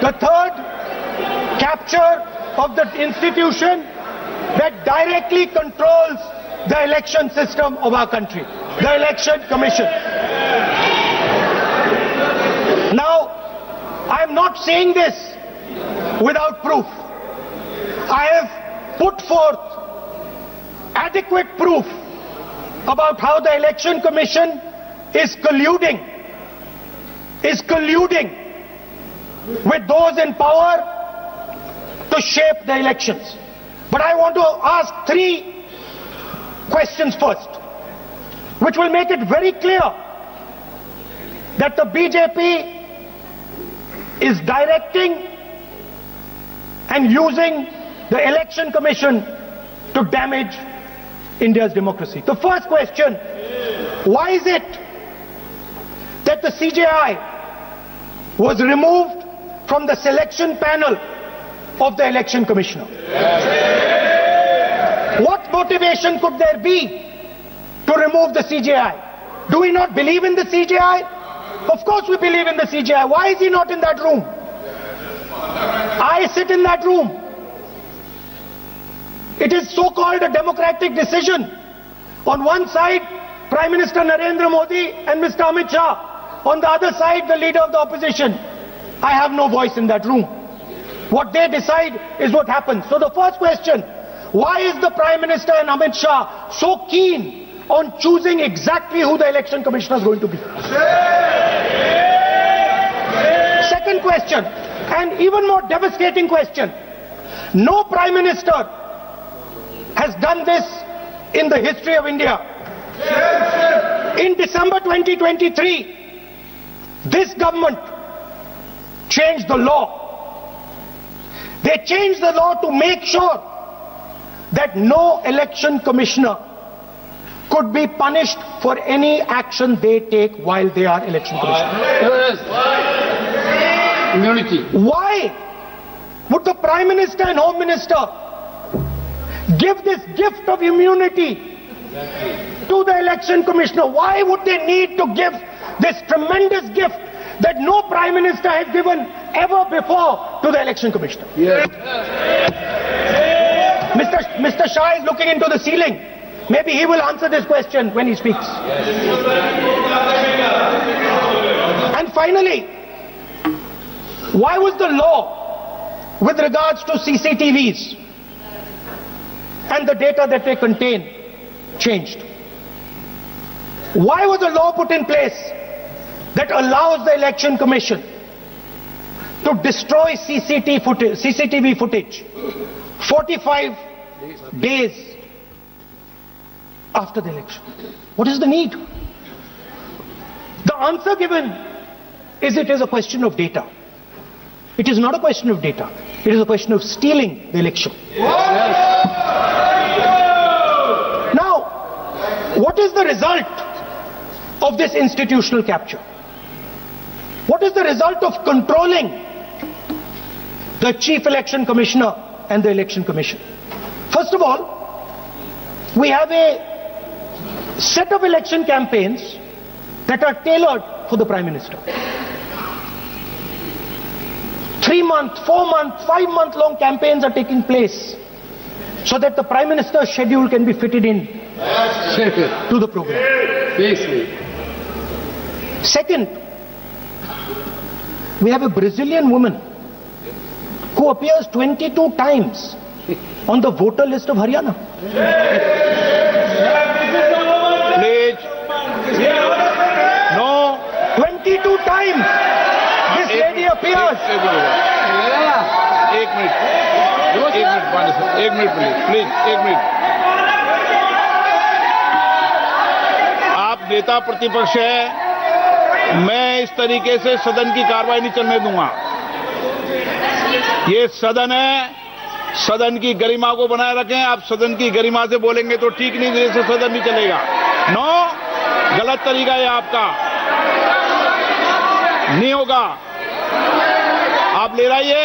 The third, capture of the institution that directly controls the election system of our country, the Election Commission. Now, I am not saying this without proof. I have put forth adequate proof about how the Election Commission is colluding with those in power to shape the elections. But I want to ask three questions first, which will make it very clear that the BJP is directing and using the Election Commission to damage India's democracy. The first question, why is it that the CJI was removed from the selection panel of the Election Commissioner? What motivation could there be to remove the CJI? Do we not believe in the CJI? Of course we believe in the CJI. Why is he not in that room? I sit in that room. It is so-called a democratic decision. On one side, Prime Minister Narendra Modi and Mr. Amit Shah. On the other side, the leader of the opposition. I have no voice in that room. What they decide is what happens. So the first question, why is the Prime Minister and Amit Shah so keen on choosing exactly who the Election Commissioner is going to be? Second question, and even more devastating question, no Prime Minister has done this in the history of India. In December 2023, this government changed the law. They changed the law to make sure that no election commissioner could be punished for any action they take while they are election commissioner. Immunity. Why would the Prime Minister and Home Minister give this gift of immunity to the election commissioner? Why would they need to give this tremendous gift that no Prime Minister has given ever before to the election commissioner? Yes. Mr. Shah is looking into the ceiling. Maybe he will answer this question when he speaks. And finally, why was the law with regards to CCTVs and the data that they contain changed? Why was a law put in place that allows the Election Commission to destroy CCTV footage 45 days after the election? What is the need? The answer given is it is a question of data. It is not a question of data. It is a question of stealing the election. Now, what is the result of this institutional capture? What is the result of controlling the Chief Election Commissioner and the Election Commission? First of all, we have a set of election campaigns that are tailored for the Prime Minister. 3-month, 4-month, 5-month long campaigns are taking place so that the Prime Minister's schedule can be fitted in to the program. Second, we have a Brazilian woman who appears 22 times on the voter list of Haryana. Please. No. 22 times this lady appears. एक minute please एक minute. आप नेता प्रतिपक्ष है, मैं इस तरीके से सदन की कार्रवाई नहीं चलने दूंगा. ये सदन है, सदन की गरिमा को बनाए रखें. आप सदन की गरिमा से बोलेंगे तो ठीक नहीं, जैसे सदन नहीं चलेगा. नो, गलत तरीका है आपका, नहीं होगा. आप ले रहिए.